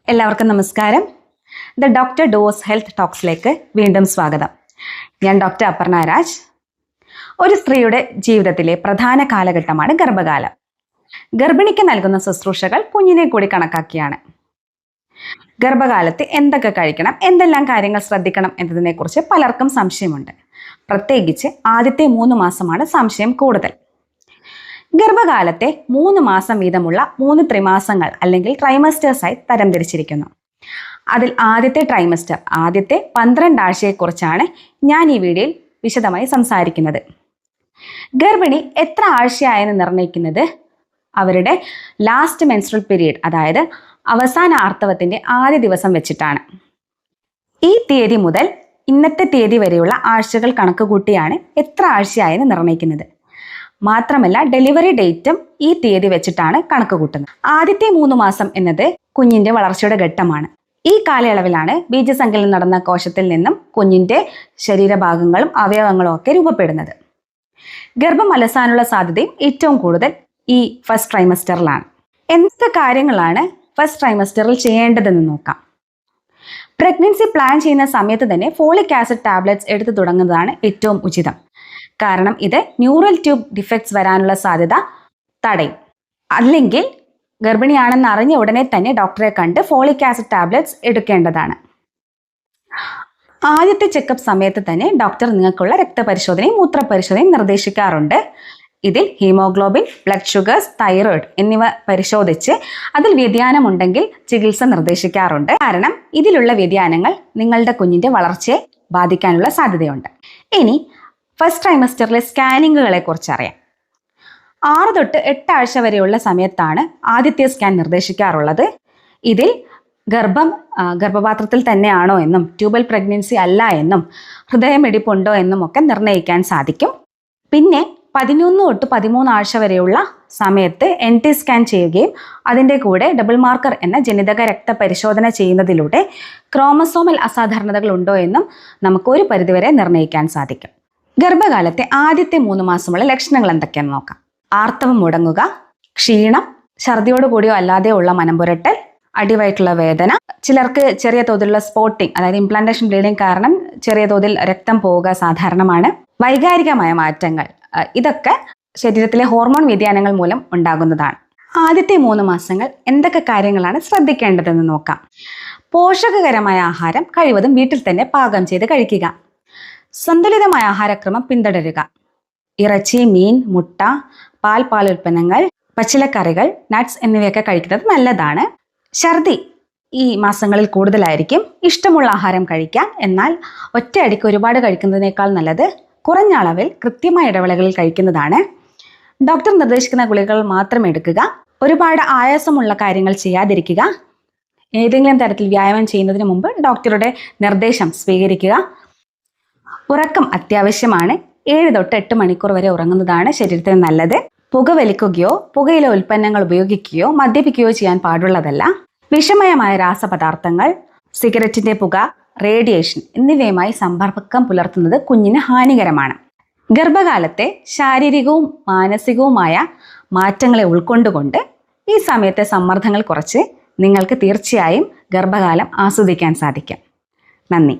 എല്ലാവർക്കും നമസ്കാരം. The doctor dose health ടോക്സിലേക്ക് വീണ്ടും സ്വാഗതം. ഞാൻ ഡോക്ടർ അപർണ രാജ്. ഒരു സ്ത്രീയുടെ ജീവിതത്തിലെ പ്രധാന കാലഘട്ടമാണ് ഗർഭകാലം. ഗർഭിണിക്ക് നൽകുന്ന ശുശ്രൂഷകൾ കുഞ്ഞിനെ കൂടി കണക്കാക്കിയാണ്. ഗർഭകാലത്ത് എന്തൊക്കെ കഴിക്കണം, എന്തെല്ലാം കാര്യങ്ങൾ ശ്രദ്ധിക്കണം എന്നതിനെക്കുറിച്ച് പലർക്കും സംശയമുണ്ട്. പ്രത്യേകിച്ച് ആദ്യത്തെ 3 മാസമാണ് സംശയം കൂടുതൽ. ഗർഭകാലത്തെ 3 മാസം വീതമുള്ള 3 ത്രിമാസങ്ങൾ അല്ലെങ്കിൽ ട്രൈമസ്റ്റേഴ്സായി തരംതിരിച്ചിരിക്കുന്നു. അതിൽ ആദ്യത്തെ ട്രൈമസ്റ്റർ, ആദ്യത്തെ 12 ആഴ്ചയെക്കുറിച്ചാണ് ഞാൻ ഈ വീഡിയോയിൽ വിശദമായി സംസാരിക്കുന്നത്. ഗർഭിണി എത്ര ആഴ്ചയായെന്ന് നിർണ്ണയിക്കുന്നത് അവരുടെ ലാസ്റ്റ് മെൻസ്ട്രൽ പീരീഡ്, അതായത് അവസാന ആർത്തവത്തിൻ്റെ ആദ്യ ദിവസം വെച്ചിട്ടാണ്. ഈ തീയതി മുതൽ ഇന്നത്തെ തീയതി വരെയുള്ള ആഴ്ചകൾ കണക്കുകൂട്ടിയാണ് എത്ര ആഴ്ചയായെന്ന് നിർണ്ണയിക്കുന്നത്. മാത്രമല്ല, ഡെലിവറി ഡേറ്റും ഈ തീയതി വെച്ചിട്ടാണ് കണക്ക് കൂട്ടുന്നത്. ആദ്യത്തെ 3 മാസം എന്നത് കുഞ്ഞിന്റെ വളർച്ചയുടെ ഘട്ടമാണ്. ഈ കാലയളവിലാണ് ബീജസങ്കലനം നടന്ന കോശത്തിൽ നിന്നും കുഞ്ഞിന്റെ ശരീരഭാഗങ്ങളും അവയവങ്ങളും ഒക്കെ രൂപപ്പെടുന്നത്. ഗർഭം അലസാനുള്ള സാധ്യതയും ഏറ്റവും കൂടുതൽ ഈ ഫസ്റ്റ് ട്രൈമസ്റ്ററിലാണ്. എന്തൊക്കെ കാര്യങ്ങളാണ് ഫസ്റ്റ് ട്രൈമസ്റ്ററിൽ ചെയ്യേണ്ടതെന്ന് നോക്കാം. പ്രഗ്നൻസി പ്ലാൻ ചെയ്യുന്ന സമയത്ത് തന്നെ ഫോളിക് ആസിഡ് ടാബ്ലറ്റ്സ് എടുത്തു തുടങ്ങുന്നതാണ് ഏറ്റവും ഉചിതം. കാരണം ഇത് ന്യൂറൽ ട്യൂബ് ഡിഫക്ട്സ് വരാനുള്ള സാധ്യത തടയും. അല്ലെങ്കിൽ ഗർഭിണിയാണെന്ന് അറിഞ്ഞ ഉടനെ തന്നെ ഡോക്ടറെ കണ്ട് ഫോളിക് ആസിഡ് ടാബ്ലറ്റ്സ് എടുക്കേണ്ടതാണ്. ആദ്യത്തെ ചെക്കപ്പ് സമയത്ത് തന്നെ ഡോക്ടർ നിങ്ങൾക്കുള്ള രക്തപരിശോധനയും മൂത്രപരിശോധനയും നിർദ്ദേശിക്കാറുണ്ട്. ഇതിൽ ഹീമോഗ്ലോബിൻ, ബ്ലഡ് ഷുഗേഴ്സ്, തൈറോയിഡ് എന്നിവ പരിശോധിച്ച് അതിൽ വ്യതിയാനമുണ്ടെങ്കിൽ ചികിത്സ നിർദ്ദേശിക്കാറുണ്ട്. കാരണം ഇതിലുള്ള വ്യതിയാനങ്ങൾ നിങ്ങളുടെ കുഞ്ഞിന്റെ വളർച്ചയെ ബാധിക്കാനുള്ള സാധ്യതയുണ്ട്. ഇനി ഫസ്റ്റ് ട്രൈമസ്റ്ററിലെ സ്കാനിങ്ങുകളെ കുറിച്ച് അറിയാം. 6 തൊട്ട് 8 ആഴ്ച വരെയുള്ള സമയത്താണ് ആദ്യത്തെ സ്കാൻ നിർദ്ദേശിക്കാറുള്ളത്. ഇതിൽ ഗർഭപാത്രത്തിൽ തന്നെയാണോ എന്നും ട്യൂബൽ പ്രഗ്നൻസി അല്ല എന്നും ഹൃദയമിടിപ്പുണ്ടോ എന്നും ഒക്കെ നിർണ്ണയിക്കാൻ സാധിക്കും. പിന്നെ 11 തൊട്ട് 13 ആഴ്ച വരെയുള്ള സമയത്ത് NT സ്കാൻ ചെയ്യുകയും അതിൻ്റെ കൂടെ ഡബിൾ മാർക്കർ എന്ന ജനിതക രക്തപരിശോധന ചെയ്യുന്നതിലൂടെ ക്രോമസോമൽ അസാധാരണതകൾ ഉണ്ടോ എന്നും നമുക്ക് ഒരു പരിധിവരെ നിർണ്ണയിക്കാൻ സാധിക്കും. ഗർഭകാലത്തെ ആദ്യത്തെ 3 മാസമുള്ള ലക്ഷണങ്ങൾ എന്തൊക്കെയാണെന്ന് നോക്കാം. ആർത്തവം മുടങ്ങുക, ക്ഷീണം, ഛർദിയോട് കൂടിയോ അല്ലാതെയോ ഉള്ള മനംപുരട്ടൽ, അടിവയറ്റുള്ള വേദന, ചിലർക്ക് ചെറിയ തോതിലുള്ള സ്പോട്ടിംഗ് അതായത് ഇംപ്ലാന്റേഷൻ ബ്ലീഡിംഗ് കാരണം ചെറിയ തോതിൽ രക്തം പോവുക സാധാരണമാണ്. വൈകാരികമായ മാറ്റങ്ങൾ, ഇതൊക്കെ ശരീരത്തിലെ ഹോർമോൺ വ്യതിയാനങ്ങൾ മൂലം ഉണ്ടാകുന്നതാണ്. ആദ്യത്തെ 3 മാസങ്ങൾ എന്തൊക്കെ കാര്യങ്ങളാണ് ശ്രദ്ധിക്കേണ്ടതെന്ന് നോക്കാം. പോഷകകരമായ ആഹാരം കഴിവതും വീട്ടിൽ തന്നെ പാകം ചെയ്ത് കഴിക്കുക. സന്തുലിതമായ ആഹാരക്രമം പിന്തുടരുക. ഇറച്ചി, മീൻ, മുട്ട, പാലുൽപ്പന്നങ്ങൾ, പച്ചിലക്കറികൾ, നട്ട്സ് എന്നിവയൊക്കെ കഴിക്കുന്നത് നല്ലതാണ്. ഛർദി ഈ മാസങ്ങളിൽ കൂടുതലായിരിക്കും. ഇഷ്ടമുള്ള ആഹാരം കഴിക്കാം. എന്നാൽ ഒറ്റയടിക്ക് ഒരുപാട് കഴിക്കുന്നതിനേക്കാൾ നല്ലത് കുറഞ്ഞ അളവിൽ കൃത്യമായ ഇടവേളകളിൽ കഴിക്കുന്നതാണ്. ഡോക്ടർ നിർദ്ദേശിക്കുന്ന ഗുളികകൾ മാത്രം എടുക്കുക. ഒരുപാട് ആയാസമുള്ള കാര്യങ്ങൾ ചെയ്യാതിരിക്കുക. ഏതെങ്കിലും തരത്തിൽ വ്യായാമം ചെയ്യുന്നതിന് മുമ്പ് ഡോക്ടറുടെ നിർദ്ദേശം സ്വീകരിക്കുക. ഉറക്കം അത്യാവശ്യമാണ്. 7 തൊട്ട് 8 മണിക്കൂർ വരെ ഉറങ്ങുന്നതാണ് ശരീരത്തിന് നല്ലത്. പുകവലിക്കുകയോ പുകയില ഉൽപ്പന്നങ്ങൾ ഉപയോഗിക്കുകയോ മദ്യപിക്കുകയോ ചെയ്യാൻ പാടുള്ളതല്ല. വിഷമയമായ രാസപദാർത്ഥങ്ങൾ, സിഗരറ്റിന്റെ പുക, റേഡിയേഷൻ എന്നിവയുമായി സമ്പർക്കം പുലർത്തുന്നത് കുഞ്ഞിന് ഹാനികരമാണ്. ഗർഭകാലത്തെ ശാരീരികവും മാനസികവുമായ മാറ്റങ്ങളെ ഉൾക്കൊണ്ടുകൊണ്ട് ഈ സമയത്തെ സമ്മർദ്ദങ്ങൾ കുറച്ച് നിങ്ങൾക്ക് തീർച്ചയായും ഗർഭകാലം ആസ്വദിക്കാൻ സാധിക്കും. നന്ദി.